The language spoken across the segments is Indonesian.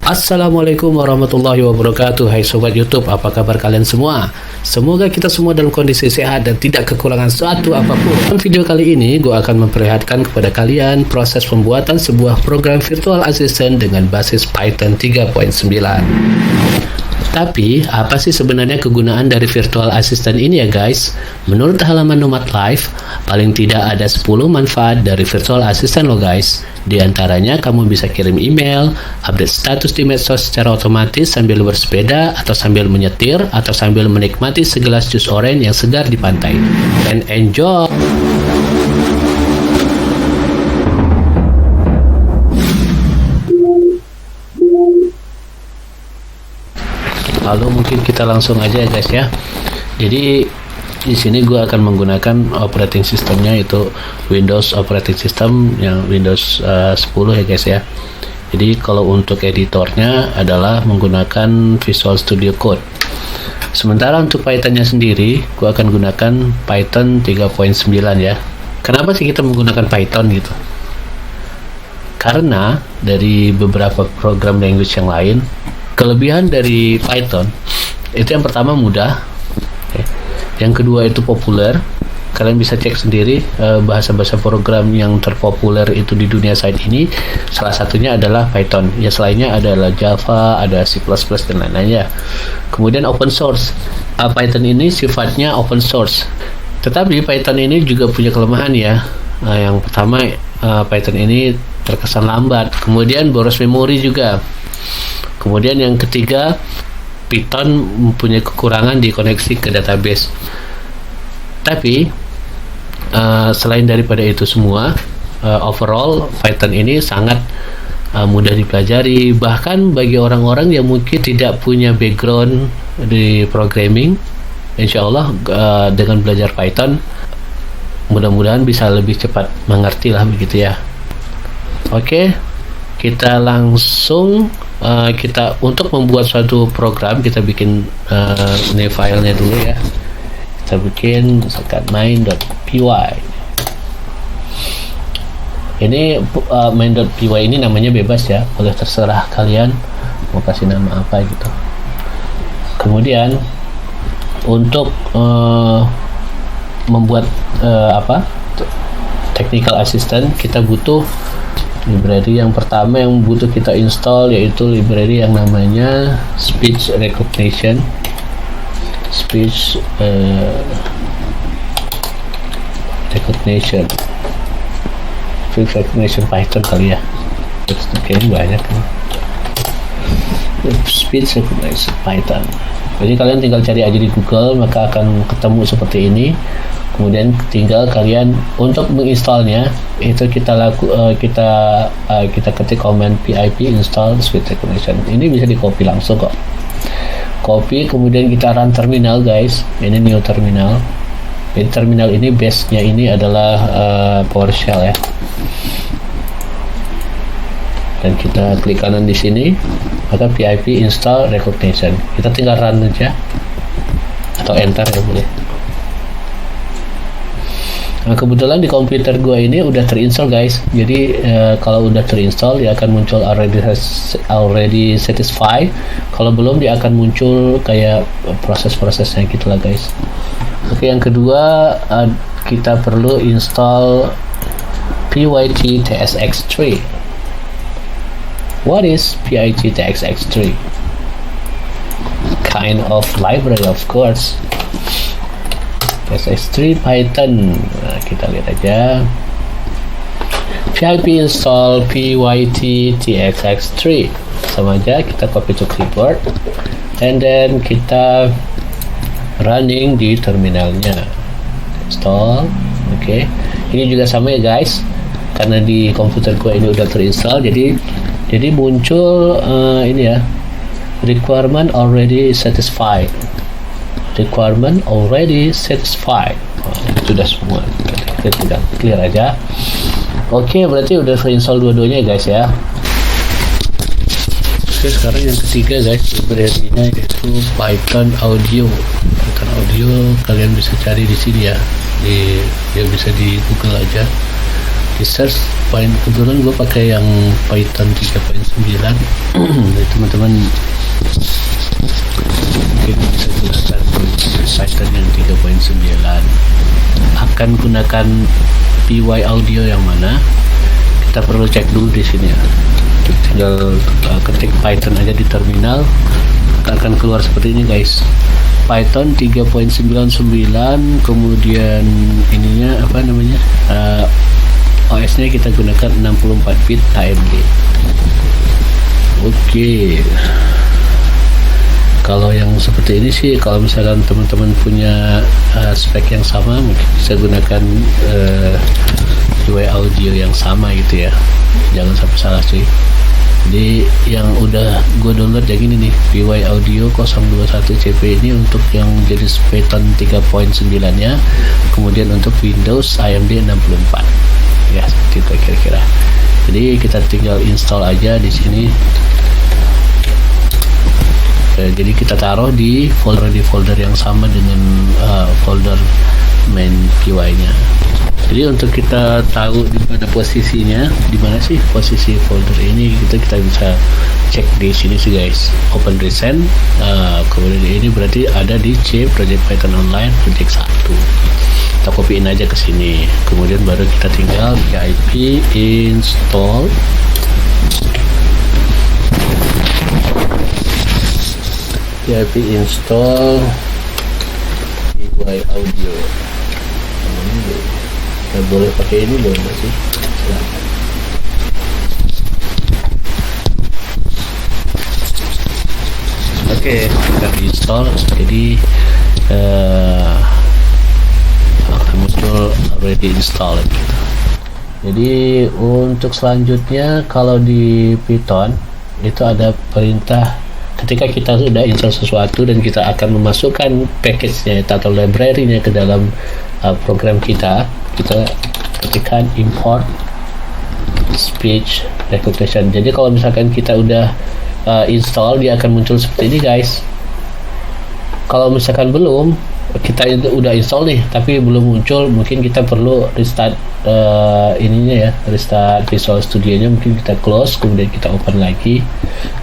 Assalamualaikum warahmatullahi wabarakatuh. Hai sobat YouTube, apa kabar kalian semua? Semoga kita semua dalam kondisi sehat dan tidak kekurangan suatu apapun. Dalam video kali ini, gue akan memperlihatkan kepada kalian proses pembuatan sebuah program virtual assistant dengan basis Python 3.9. Tapi, apa sih sebenarnya kegunaan dari virtual assistant ini ya guys? Menurut halaman Nomad Live, paling tidak ada 10 manfaat dari virtual assistant loh guys. Di antaranya, kamu bisa kirim email, update status di medsos secara otomatis sambil bersepeda, atau sambil menyetir, atau sambil menikmati segelas jus orange yang segar di pantai. And enjoy! Lalu mungkin kita langsung aja ya guys ya. Jadi di sini gue akan menggunakan operating systemnya itu Windows operating system yang Windows 10 ya guys ya. Jadi kalau untuk editornya adalah menggunakan Visual Studio Code. Sementara untuk Pythonnya sendiri gue akan gunakan Python 3.9 ya. Kenapa sih kita menggunakan Python gitu? Karena dari beberapa program language yang lain, kelebihan dari Python itu yang pertama mudah, yang kedua itu populer. Kalian bisa cek sendiri bahasa-bahasa program yang terpopuler itu di dunia saat ini, salah satunya adalah Python. Ya selainnya adalah Java, ada C++ dan lain-lainnya. Kemudian open source. Python ini sifatnya open source. Tetapi Python ini juga punya kelemahan ya. Yang pertama Python ini terkesan lambat. Kemudian boros memori juga. Kemudian yang ketiga, Python mempunyai kekurangan di koneksi ke database. Tapi selain daripada itu semua, overall Python ini sangat mudah dipelajari. Bahkan bagi orang-orang yang mungkin tidak punya background di programming, insya Allah dengan belajar Python, mudah-mudahan bisa lebih cepat mengerti lah begitu ya. Oke, kita langsung kita untuk membuat suatu program, kita bikin ini filenya dulu ya. Kita bikin misalkan main.py. Ini main.py ini namanya bebas ya, boleh terserah kalian mau kasih nama apa gitu. Kemudian untuk membuat technical assistant, kita butuh library yang pertama yang butuh kita install, yaitu library yang namanya speech recognition. Speech recognition Python kali ya. Kayaknya banyak kan. Speech recognition Python. Jadi kalian tinggal cari aja di Google, maka akan ketemu seperti ini. Kemudian tinggal kalian untuk menginstalnya itu kita ketik command pip install speech recognition. Ini bisa di copy langsung kok. Copy, kemudian kita run terminal guys. Ini new terminal. Jadi terminal ini base-nya ini adalah PowerShell ya. Dan kita klik kanan di sini, maka pip install recognition. Kita tinggal run aja atau enter ya boleh. Nah, kebetulan di komputer gua ini udah terinstall guys. Jadi kalau udah terinstall dia akan muncul already satisfied. Kalau belum dia akan muncul kayak proses-prosesnya gitulah guys. Oke, yang kedua kita perlu install pyt-tsx3. What is pyt-tsx3? Kind of library of course. TSX3 Python. Nah, kita lihat aja. Pip install pyt-tsx3. Sama aja, kita copy to clipboard. And then kita running di terminalnya. Install. Oke. Ini juga sama ya guys. Karena di komputer gua ini udah terinstall, jadi muncul ini ya. Requirement already satisfied. Requirement already satisfied. Sudah semua. Kita sudah clear aja. Oke, berarti udah install dua-duanya guys ya. Oke, sekarang yang ketiga guys, library-nya yaitu Python Audio. Python Audio kalian bisa cari di sini ya. Dia bisa di Google aja. di search kebetulan gue pakai yang Python 3.9. Jadi teman-teman mungkin bisa gunakan Python yang 3.9. Akan gunakan PY audio yang mana, kita perlu cek dulu di sini ya. Tinggal ketik Python aja di terminal, akan keluar seperti ini guys. Python 3.99, kemudian ininya apa namanya, OS nya kita gunakan 64 bit AMD. Oke. Kalau yang seperti ini sih, kalau misalkan teman-teman punya spek yang sama, mungkin bisa gunakan PY audio yang sama gitu ya, jangan sampai salah cuy. Jadi yang udah gue download yang ini nih, PY audio 021 CP ini untuk yang jenis Python 3.9 nya, kemudian untuk Windows AMD 64 ya, seperti itu kira-kira. Jadi kita tinggal install aja di sini. Jadi kita taruh di folder yang sama dengan folder main PY nya. Jadi untuk kita tahu di mana posisinya, di mana sih posisi folder ini, kita bisa cek di sini sih guys. Open recent, kemudian ini berarti ada di C Project Python Online Project 1. Kita copyin aja ke sini. Kemudian baru kita tinggal pip install. pip install PY audio. Boleh pakai ini boleh nggak sih? Silahkan. Oke, kita install. Jadi akan muncul already installed gitu. Jadi untuk selanjutnya, kalau di Python itu ada perintah ketika kita sudah install sesuatu dan kita akan memasukkan package-nya atau library-nya ke dalam program kita ketikkan import speech recognition. Jadi kalau misalkan kita udah install, dia akan muncul seperti ini guys. Kalau misalkan belum, kita udah install nih tapi belum muncul, mungkin kita perlu restart ininya ya, restart Visual Studio-nya, mungkin kita close kemudian kita open lagi,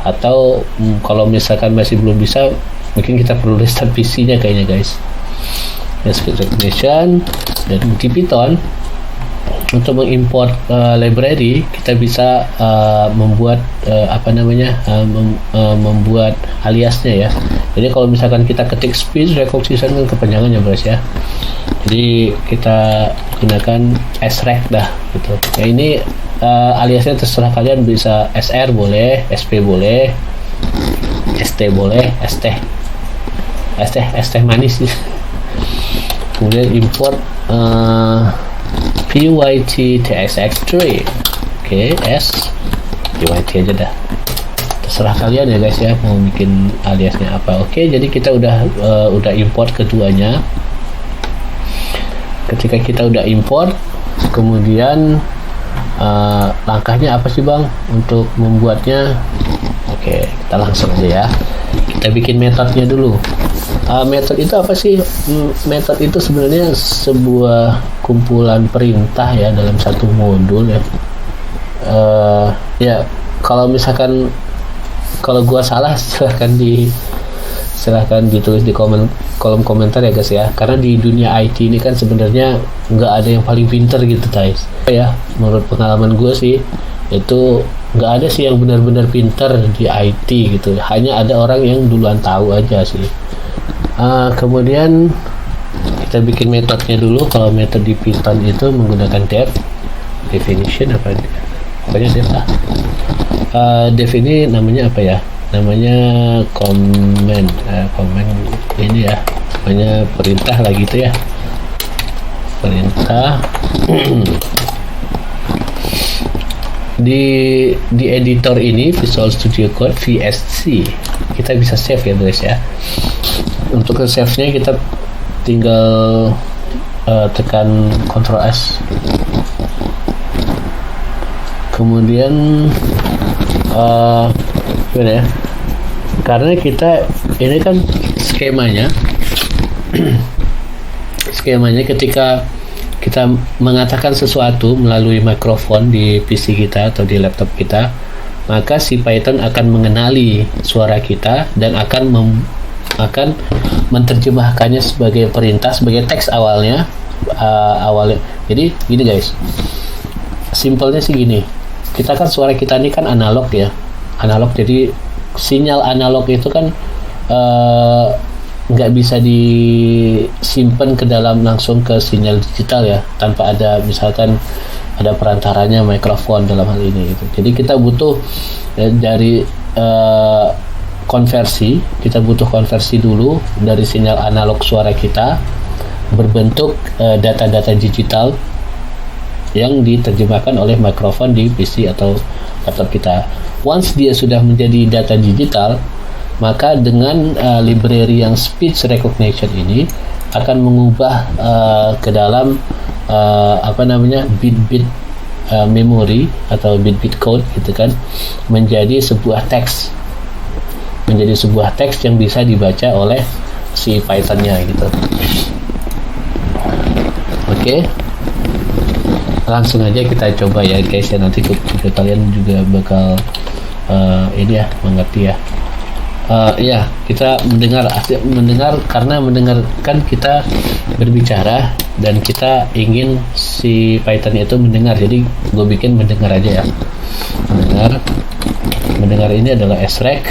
atau kalau misalkan masih belum bisa, mungkin kita perlu restart PC-nya kayaknya guys. Speech recognition. Dan di Python untuk mengimport library, kita bisa membuat membuat aliasnya ya. Jadi kalau misalkan kita ketik speech recognition kan kepanjangannya guys ya. Jadi kita gunakan srec dah gitu. Ya ini aliasnya terserah kalian, bisa sr boleh, sp boleh, st boleh, st manis sih. Kemudian import pyt tsx3. Oke, s pyt aja dah, terserah kalian ya guys ya mau bikin aliasnya apa. Oke, jadi kita udah import keduanya. Ketika kita udah import, kemudian langkahnya apa sih bang untuk membuatnya? Oke, kita langsung aja ya, kita bikin metodenya dulu. Metode itu apa sih? Metode itu sebenarnya sebuah kumpulan perintah ya dalam satu modul ya. Ya kalau misalkan kalau gua salah silahkan ditulis di kolom komentar ya guys ya. Karena di dunia IT ini kan sebenarnya nggak ada yang paling pinter gitu guys. Ya menurut pengalaman gua sih itu nggak ada sih yang benar-benar pinter di IT gitu. Hanya ada orang yang duluan tahu aja sih. Kemudian kita bikin metodenya dulu. Kalau metode di Python itu menggunakan definition pokoknya def lah. Def ini namanya apa ya, namanya comment ini ya, namanya perintah lah gitu ya, perintah. di editor ini Visual Studio Code VSC kita bisa save ya guys ya. Untuk ke save-nya kita tinggal tekan Ctrl S. Kemudian gimana ya? Karena kita ini kan skemanya ketika kita mengatakan sesuatu melalui mikrofon di PC kita atau di laptop kita, maka si Python akan mengenali suara kita dan akan menerjemahkannya sebagai perintah, sebagai teks awalnya. Jadi gini guys, simpelnya sih gini, kita kan suara kita ini kan analog ya, analog. Jadi sinyal analog itu kan nggak bisa disimpan ke dalam langsung ke sinyal digital ya, tanpa ada misalkan ada perantaranya mikrofon dalam hal ini gitu. Jadi kita butuh dari konversi, kita butuh konversi dulu dari sinyal analog suara kita berbentuk data-data digital yang diterjemahkan oleh mikrofon di PC atau laptop kita. Once dia sudah menjadi data digital, maka dengan library yang speech recognition ini akan mengubah ke dalam bit-bit memory atau bit-bit code gitu kan, menjadi sebuah teks yang bisa dibaca oleh si Python-nya gitu. Oke. Langsung aja kita coba ya guys ya, nanti kalian juga bakal mengerti ya. Kita mendengar karena mendengarkan kita berbicara dan kita ingin si Python itu mendengar, jadi gue bikin mendengar aja ya. Mendengar ini adalah SREC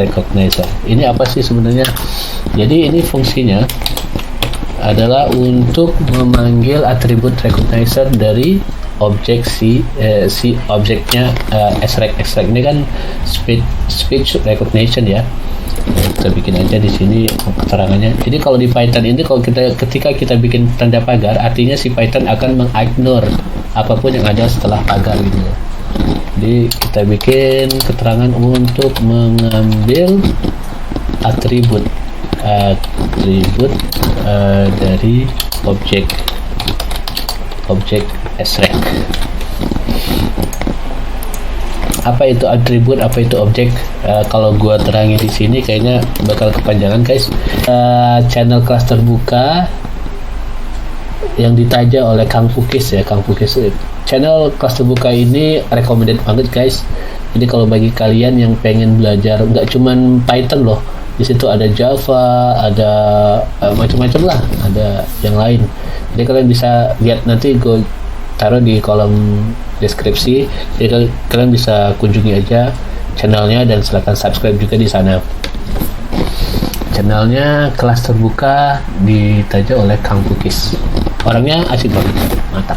recognizer. Ini apa sih sebenarnya? Jadi ini fungsinya adalah untuk memanggil atribut recognizer dari objek si objeknya SREC ini kan speech recognition ya. Kita bikin aja di sini keterangannya. Jadi kalau di Python ini ketika kita bikin tanda pagar, artinya si Python akan mengignore apapun yang ada setelah pagar gitu ya. Jadi kita bikin keterangan untuk mengambil atribut dari objek SREC. Apa itu atribut, apa itu objek? Kalau gua terangin di sini kayaknya bakal kepanjangan guys. Channel kelas terbuka yang ditaja oleh Kang Pukis ya, channel kelas terbuka ini recommended banget guys. Jadi kalau bagi kalian yang pengen belajar nggak cuman Python loh, di situ ada Java, ada macam-macam lah, ada yang lain. Jadi kalian bisa lihat, nanti gue taruh di kolom deskripsi, jadi kalian bisa kunjungi aja channelnya dan silahkan subscribe juga di sana. Channelnya kelas terbuka ditaja oleh Kang Pukis, orangnya asik banget, mantap.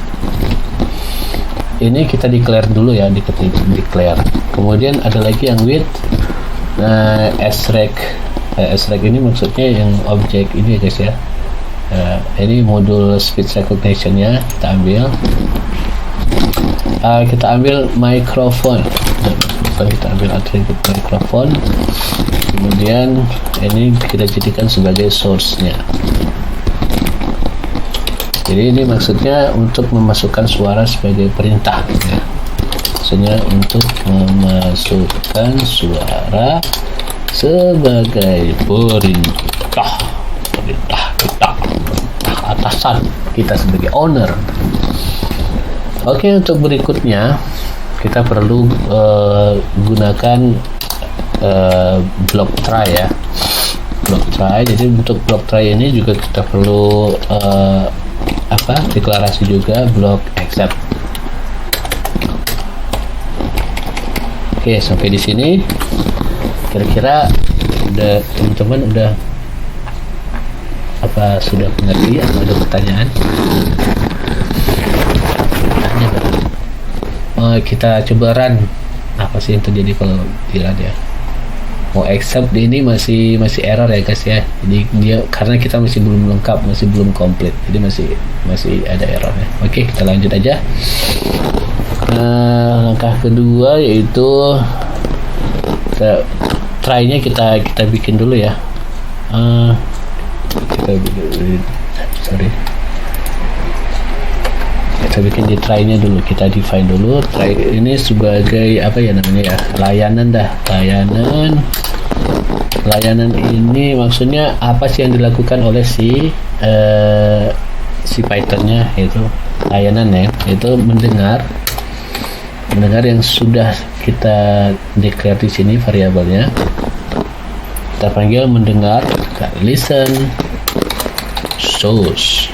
Ini kita declare dulu ya, declare. Kemudian ada lagi yang with SREC. SREC ini maksudnya yang objek ini ya guys ya. Ini modul speech recognition nya kita ambil microphone. Kita ambil atribut microphone, kemudian ini kita jadikan sebagai source nya. Jadi ini maksudnya untuk memasukkan suara sebagai perintah ya. Maksudnya untuk memasukkan suara sebagai perintah atasan kita sebagai owner. Oke, untuk berikutnya kita perlu gunakan block try ya. Block try. Jadi untuk block try ini juga kita perlu deklarasi juga block accept. Oke, sampai di sini kira-kira teman-teman udah sudah mengerti atau ada pertanyaan? Kita coba run, apa sih yang terjadi kalau di run ya. Mau accept ini masih error ya guys ya. Jadi dia karena kita masih belum lengkap, masih belum komplit, jadi masih ada errornya. Oke, kita lanjut aja. Langkah kedua yaitu try-nya kita bikin dulu ya. Kita bikin di try-nya dulu, kita define dulu try ini sebagai layanan ini maksudnya apa sih yang dilakukan oleh si si Pythonnya itu layanannya itu mendengar yang sudah kita declare di sini variabelnya. Kita panggil mendengar, listen source.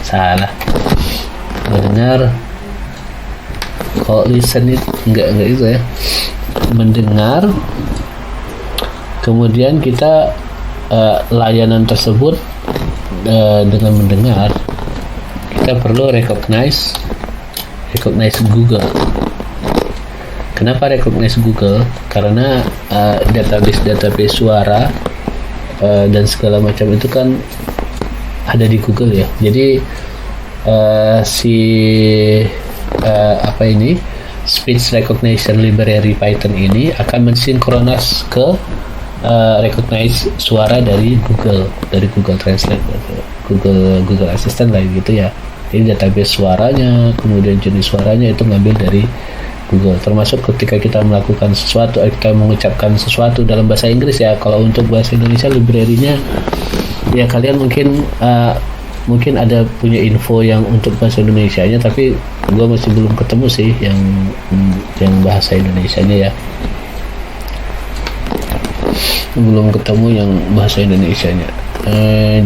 Salah. Mendengar, kalau listen itu enggak itu ya. Mendengar, kemudian kita layanan tersebut dengan mendengar kita perlu recognize Google. Kenapa recognize Google? Karena database suara dan segala macam itu kan ada di Google ya. Jadi speech recognition library Python ini akan mensinkronis ke recognize suara dari Google Translate, Google Assistant lah gitu ya. Jadi database suaranya, kemudian jenis suaranya itu ngambil dari Google. Termasuk ketika kita melakukan sesuatu, kita mengucapkan sesuatu dalam bahasa Inggris ya. Kalau untuk bahasa Indonesia library-nya ya kalian mungkin ada punya info yang untuk bahasa Indonesianya, tapi gue masih belum ketemu sih yang bahasa Indonesianya ya. Belum ketemu yang bahasa Indonesianya.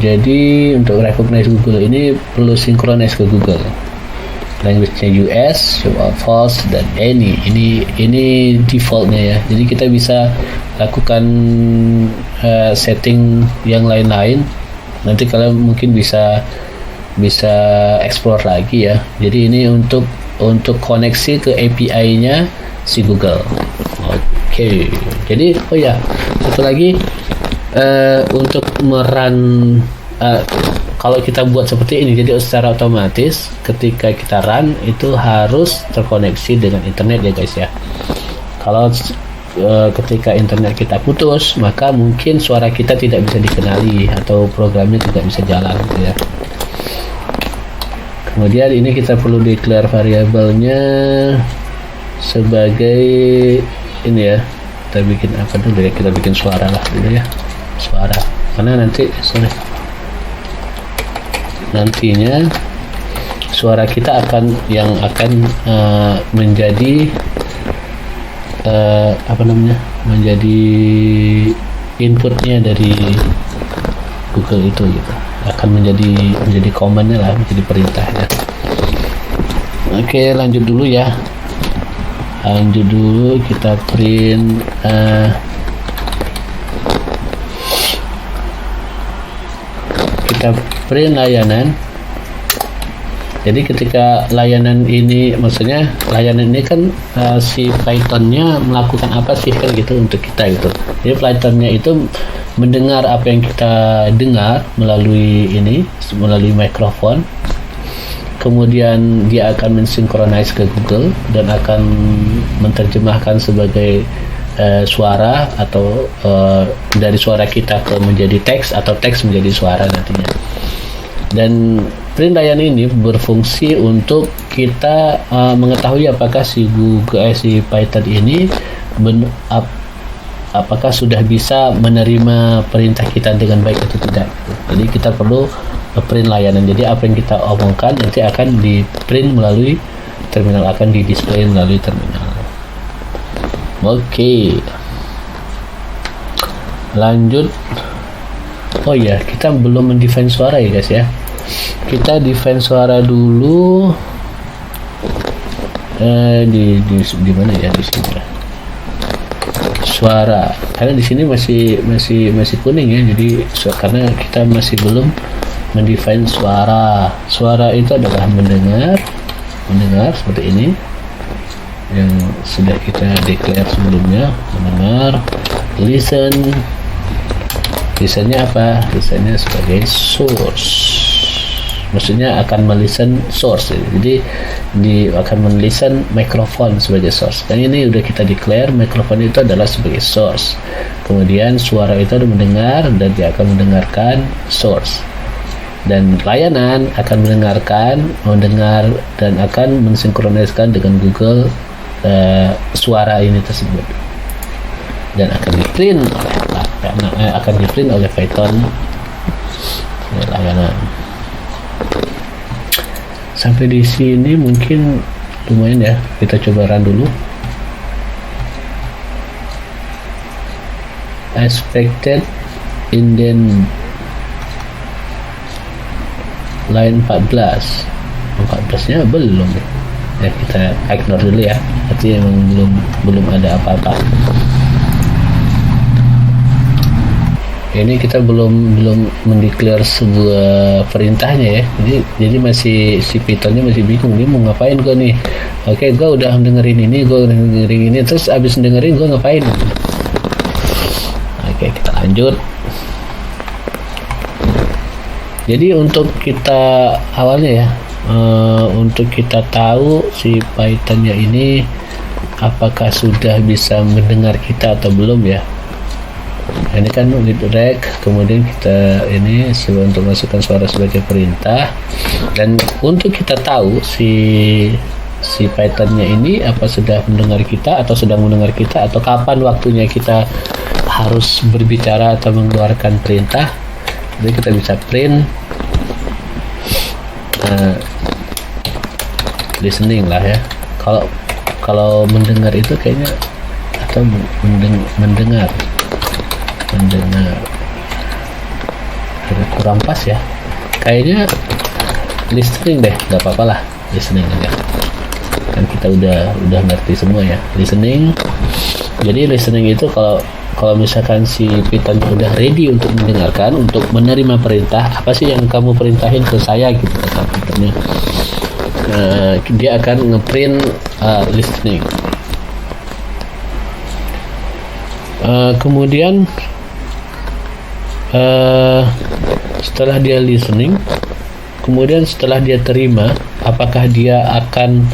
Jadi untuk recognize Google ini perlu synchronize ke Google. Language-nya US, false, dan any. Ini defaultnya ya. Jadi kita bisa lakukan setting yang lain-lain. Nanti kalian mungkin bisa explore lagi ya. Jadi ini untuk koneksi ke API-nya si Google. Oke. Jadi satu lagi untuk kalau kita buat seperti ini, jadi secara otomatis ketika kita run itu harus terkoneksi dengan internet ya guys ya. Kalau ketika internet kita putus, maka mungkin suara kita tidak bisa dikenali atau programnya tidak bisa jalan gitu ya. Kemudian ini kita perlu declare variabelnya sebagai ini ya. Kita bikin apa dulu ya? Kita bikin suara lah dulu ya. Suara. Karena nantinya suara kita akan menjadi menjadi inputnya dari Google itu gitu. Akan menjadi command-nya lah, menjadi perintahnya. Oke, lanjut dulu ya. Kita print layanan. Jadi ketika layanan ini, maksudnya layanan ini kan si Python-nya melakukan apa sih kan gitu untuk kita gitu. Jadi Python-nya itu mendengar apa yang kita dengar melalui mikrofon. Kemudian dia akan mensynchronize ke Google dan akan menerjemahkan sebagai suara atau dari suara kita menjadi teks atau teks menjadi suara nantinya. Dan print layanan ini berfungsi untuk kita mengetahui apakah si Python ini apakah sudah bisa menerima perintah kita dengan baik atau tidak. Jadi kita perlu print layanan. Jadi apa yang kita omongkan nanti akan di print melalui terminal, akan di display melalui terminal. Oke. Lanjut. Oh iya, kita belum mendefine suara ya guys ya. Kita define suara dulu. Di mana ya, di sini ya. Suara. Karena di sini masih kuning ya. Jadi karena kita masih belum mendefine suara. Suara itu adalah mendengar seperti ini yang sudah kita declare sebelumnya. Mendengar, listennya apa? Listennya sebagai source, maksudnya akan melisten source. Jadi akan melisten mikrofon sebagai source. Dan ini udah kita declare mikrofon itu adalah sebagai source. Kemudian suara itu mendengar dan dia akan mendengarkan source. Dan layanan akan mendengar dan akan mensinkroniskan dengan Google suara ini tersebut, dan akan di print oleh akan di print oleh Python layanan. Sampai di sini mungkin lumayan ya, kita coba run dulu. Expected indent line 14 nya belum ya, kita ignore dulu ya, berarti emang belum ada apa-apa. Ini kita belum mendeklar sebuah perintahnya ya, jadi masih si Pythonnya masih bingung dia mau ngapain gue nih. Oke, gue udah dengerin ini, terus abis dengerin gue ngapain. Oke, kita lanjut. Jadi untuk kita awalnya ya, untuk kita tahu si Pythonnya ini apakah sudah bisa mendengar kita atau belum ya. Ini kan with rec, kemudian kita ini untuk masukkan suara sebagai perintah, dan untuk kita tahu si Pythonnya ini apa sudah mendengar kita atau sedang mendengar kita, atau kapan waktunya kita harus berbicara atau mengeluarkan perintah. Jadi kita bisa print listening lah ya. Kalau mendengar itu kayaknya, atau mendengar kurang pas ya, kayaknya listening deh, nggak apa-apa lah listening aja, kan kita udah ngerti semua ya listening. Jadi listening itu kalau misalkan si Python udah ready untuk mendengarkan, untuk menerima perintah, apa sih yang kamu perintahin ke saya gitu kata Pythonnya, dia akan ngeprint listening. Kemudian setelah dia listening, kemudian setelah dia terima, apakah dia akan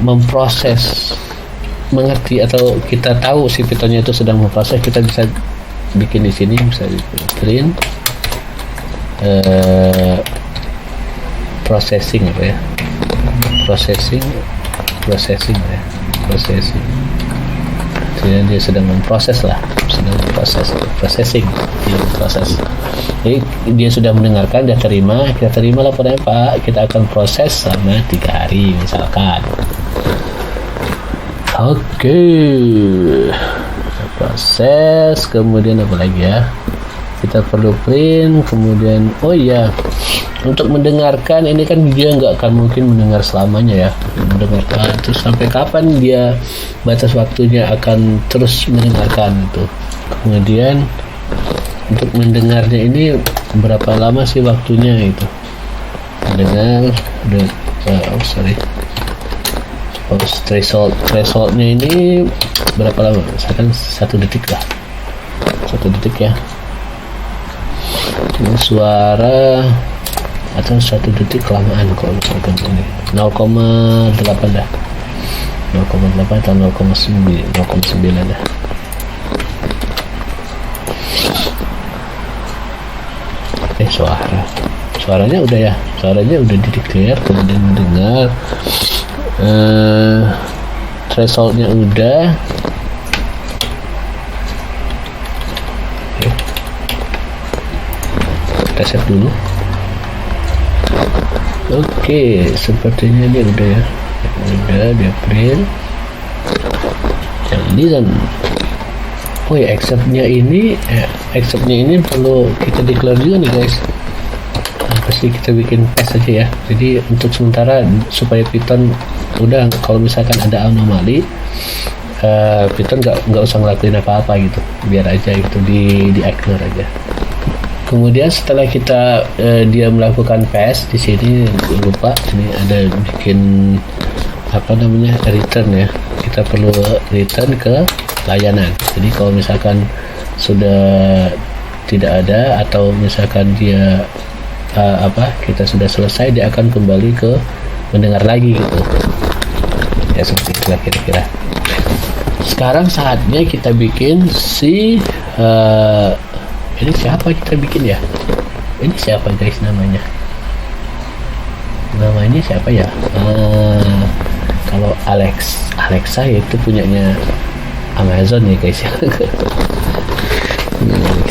memproses, mengerti, atau kita tahu si Pythonnya itu sedang memproses. Kita bisa bikin di sini, bisa print processing apa ya, processing ya, jadi dia sedang memproses lah, processing, proses. Jadi dia sudah mendengarkan, dia terima, kita terima laporannya Pak, kita akan proses selama 3 hari misalkan. Oke, proses, kemudian apa lagi ya, kita perlu print, kemudian oh iya, untuk mendengarkan ini kan dia nggak akan mungkin mendengar selamanya ya, mendengarkan terus sampai kapan dia batas waktunya akan terus mendengarkan itu. Kemudian untuk mendengarnya ini berapa lama sih waktunya itu mendengar, thresholdnya ini berapa lama, misalkan 1 detik lah, 1 detik ya. Ini suara atau 1 detik kelamaan kalau misalkan ini 0,8 dah, 0,8 atau 0,9 dah. Suaranya udah ya, suaranya udah di-declare, kemudian mendengar, thresholdnya udah. Kita save dulu. Oke, sepertinya dia udah ya, udah dia print. Listen. Oh ya, acceptnya ini perlu kita declare juga nih guys. Pasti kita bikin pass aja ya. Jadi untuk sementara supaya Python udah, kalau misalkan ada anomali, Python nggak usah ngelakuin apa-apa gitu, biar aja itu di ignore aja. Kemudian setelah kita dia melakukan pass, di sini lupa, ini ada bikin apa namanya, return ya. Kita perlu return ke layanan. Jadi kalau misalkan sudah tidak ada, atau misalkan dia kita sudah selesai, dia akan kembali ke mendengar lagi gitu ya, seperti itu kira-kira. Sekarang saatnya kita bikin si ini siapa kita bikin ya, ini siapa guys namanya siapa ya, kalau Alexa itu punyanya Amazon ya guys ya.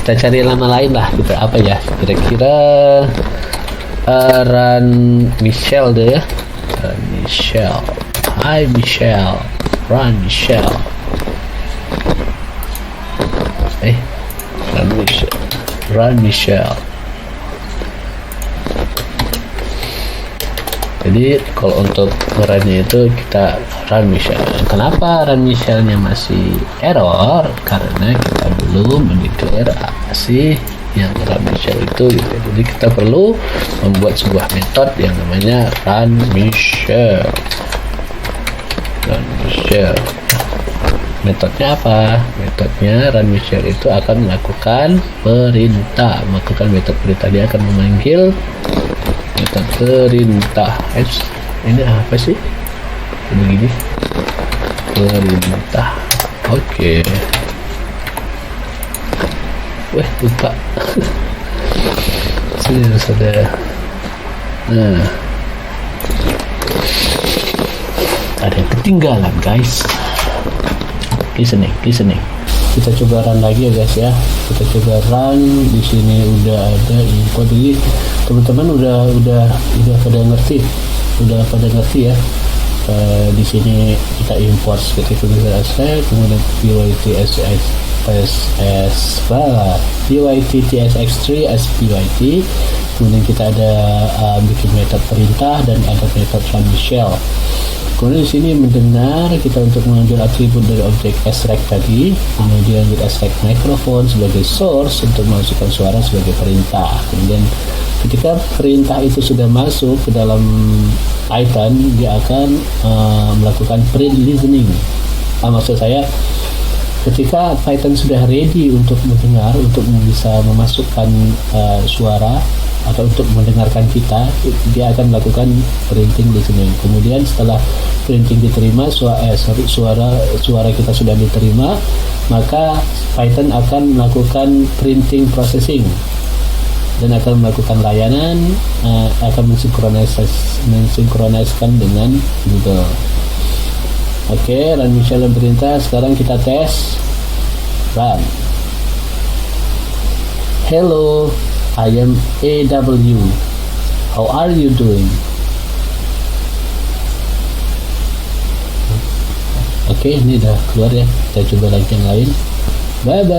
kita cari nama lain lah, kita apa ya, kira-kira Run Michelle deh ya. Run Michelle, hi Michelle, Run Michelle. Run Michelle. Jadi kalau untuk runnya itu kita Run Michelle. Kenapa Run Michelle-nya masih error? Karena kita belum mendeklar apa sih yang Run Michelle itu gitu. Jadi kita perlu membuat sebuah metode yang namanya Run Michelle. Run Michelle. Metodenya apa? Metodenya Run Michelle itu akan melakukan perintah. Melakukan metode perintah, dia akan memanggil metode perintah. Ini apa sih? Begini. Perintah. Oke. Wah, lupa. Sini ada. Nah. Ada yang ketinggalan, guys. Listening. Kita coba run lagi ya guys ya. Kita coba run. Di sini udah ada info. Jadi teman-teman udah pada ngerti ya. Di sini kita import seperti user asset, kemudian pyt tsx3 as pyt. Kemudian kita ada bikin metode perintah dan ada metode Run Michelle. Kemudian di sini mendengar kita untuk mengambil atribut dari objek asrec tadi, kemudian with asrec microphone sebagai source untuk memasukkan suara sebagai perintah. Kemudian ketika perintah itu sudah masuk ke dalam Python, dia akan melakukan pre-listening. Maksud saya, ketika Python sudah ready untuk mendengar, untuk bisa memasukkan suara atau untuk mendengarkan kita, dia akan melakukan printing listening. Kemudian setelah printing diterima, suara kita sudah diterima, maka Python akan melakukan printing processing dan akan melakukan layanan, akan mensinkroniskan dengan Google. Oke, Run Michelle perintah. Sekarang kita tes. Run. Hello, I am AW. How are you doing? Oke, ini udah keluar ya. Kita coba lagi yang lain. Coba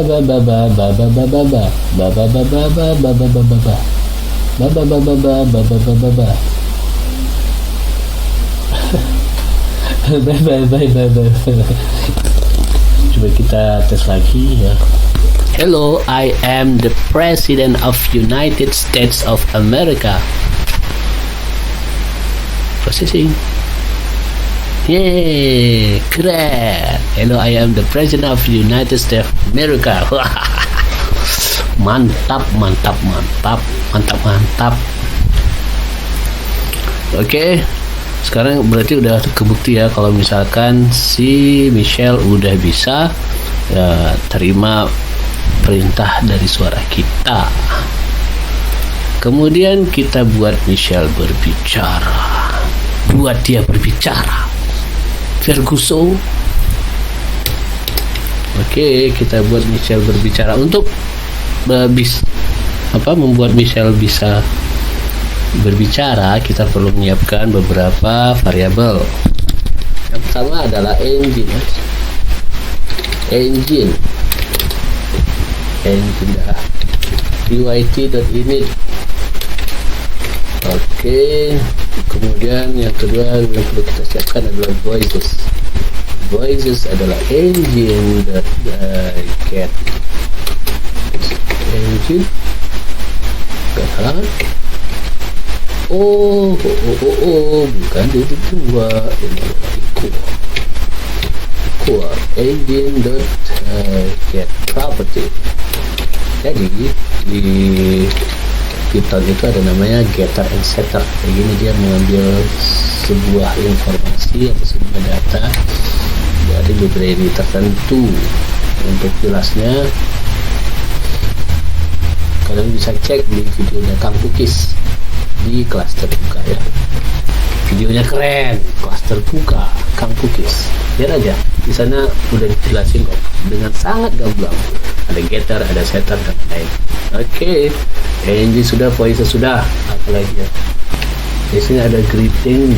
kita tes lagi ya. Hello, I am the President of United States of America. Processing. Yeay, keren. Hello, I am the President of United States of America. Mantap. Oke, sekarang berarti udah kebukti ya kalau misalkan si Michelle udah bisa terima perintah dari suara kita. Kemudian kita buat Michelle berbicara. Buat dia berbicara. Ferguson. Oke, kita buat Michelle berbicara. Untuk membuat Michelle bisa berbicara, kita perlu menyiapkan beberapa variabel. Yang pertama adalah engine. pyt.init. Oke, kemudian yang kedua yang perlu kita siapkan adalah voices adalah engine.get bukan itu dua, ini equal engine.get property. Jadi di Python itu ada namanya getter and setter. Begini dia mengambil sebuah informasi atau sebuah data dari library tertentu. Untuk jelasnya kalian bisa cek di videonya Kang Pukis di Cluster Buka ya. Videonya keren, Cluster Buka Kang Pukis. Lihat aja, di sana udah dijelasin kok dengan sangat gamblang. ada getter, ada setter dan lain. Oke, engine sudah, voice sudah, apalagi ya. Di sini ada greeting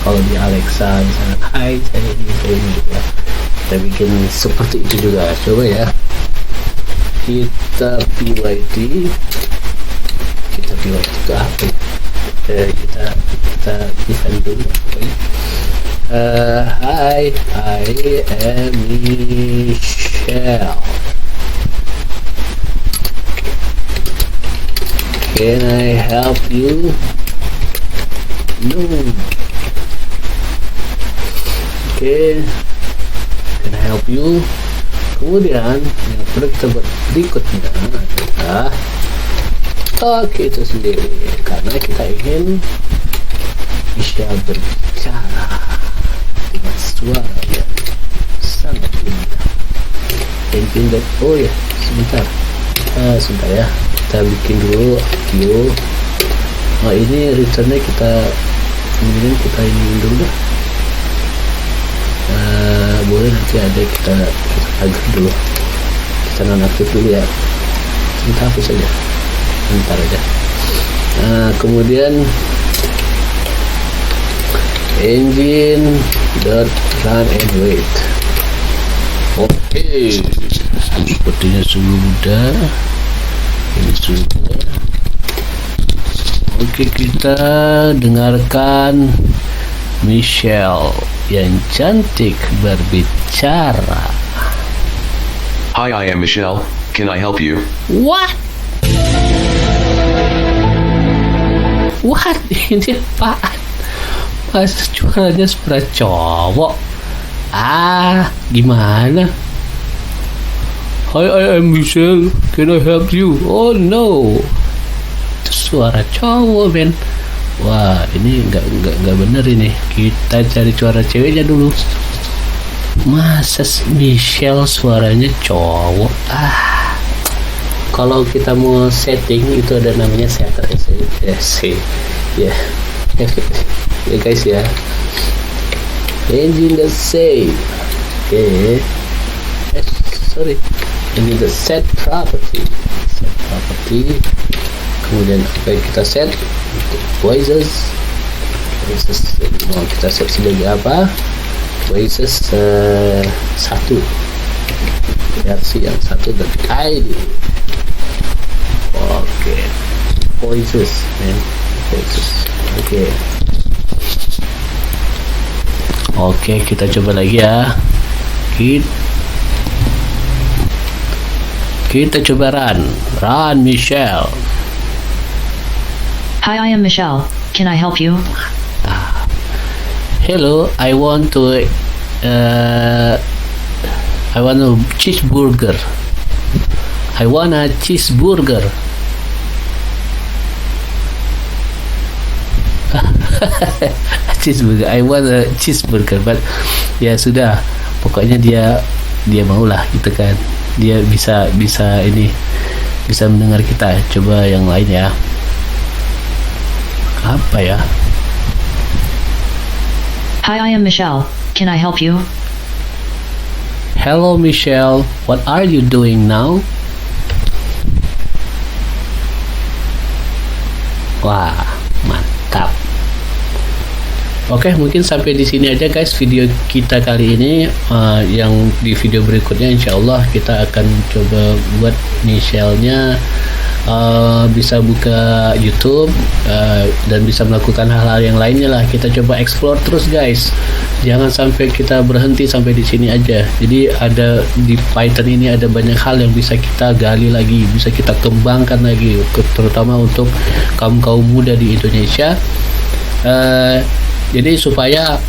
kalau di Alexa misalnya, hai saya ini gitu ya. Kita bikin seperti itu juga, coba ya. Kita PYT ke apa ya? Kita define dulu. Hi, I am Michelle. Can I help you? No. Okay. Can I help you? Kemudian yang perlu kita buat berikutnya adalah itu sendiri, karena kita ingin bisa berbicara dengan suara yang sangat indah. Oh ya, sebentar ya, kita bikin dulu audio. Ini returnnya kita ingin dulu dah. Boleh nanti ada kita agak dulu, kita nonaktif dulu ya, sebentar hapus saja, bentar aja. Kemudian engine run and wait. Oke, sepertinya sudah. Ini sudah. Oke, kita dengarkan Michelle yang cantik berbicara. Hi, I am Michelle. Can I help you? What? Ini apaan? Masa suaranya suara cowok? Gimana? Hi, I am Michelle. Can I help you? Oh no, itu suara cowok, men. Wah, ini nggak bener ini. Kita cari suara ceweknya dulu. Masa Michelle suaranya cowok? Kalau kita mau setting itu ada namanya setter ya. Ya guys ya. Engine the save. Oke. Sorry. Ini the set property. Kemudian apa yang kita set untuk voices mau kita set sebagai apa? Voices 1, versi yang 1 dan ID. Oke, voices. Oke, kita coba lagi ya. Kita coba run Michelle. Hi, I am Michelle. Can I help you? Hello, I want a cheeseburger. I want a cheeseburger. Cheeseburger. I want a cheeseburger. But ya sudah, pokoknya dia maulah gitu kan. Dia bisa mendengar kita. Coba yang lain ya. Apa ya? Hi, I am Michelle. Can I help you? Hello Michelle, what are you doing now? Wah, mantap. Oke, mungkin sampai di sini aja guys video kita kali ini. Yang di video berikutnya insya Allah kita akan coba buat Michelle-nya bisa buka YouTube dan bisa melakukan hal-hal yang lainnya lah. Kita coba explore terus guys, jangan sampai kita berhenti sampai di sini aja. Jadi ada di Python ini ada banyak hal yang bisa kita gali lagi, bisa kita kembangkan lagi, terutama untuk kaum muda di Indonesia. Jadi supaya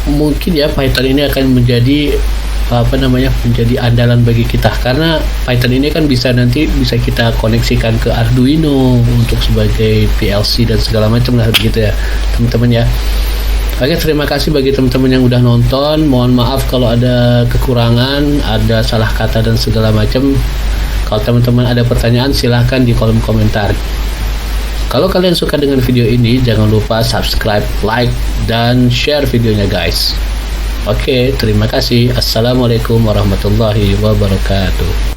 mungkin ya Python ini akan menjadi menjadi andalan bagi kita, karena Python ini kan bisa kita koneksikan ke Arduino untuk sebagai PLC dan segala macam lah begitu ya teman-teman ya. Oke, terima kasih bagi teman-teman yang udah nonton. Mohon maaf kalau ada kekurangan, ada salah kata dan segala macam. Kalau teman-teman ada pertanyaan silahkan di kolom komentar. Kalau kalian suka dengan video ini, jangan lupa subscribe, like, dan share videonya guys. Oke, terima kasih. Assalamualaikum warahmatullahi wabarakatuh.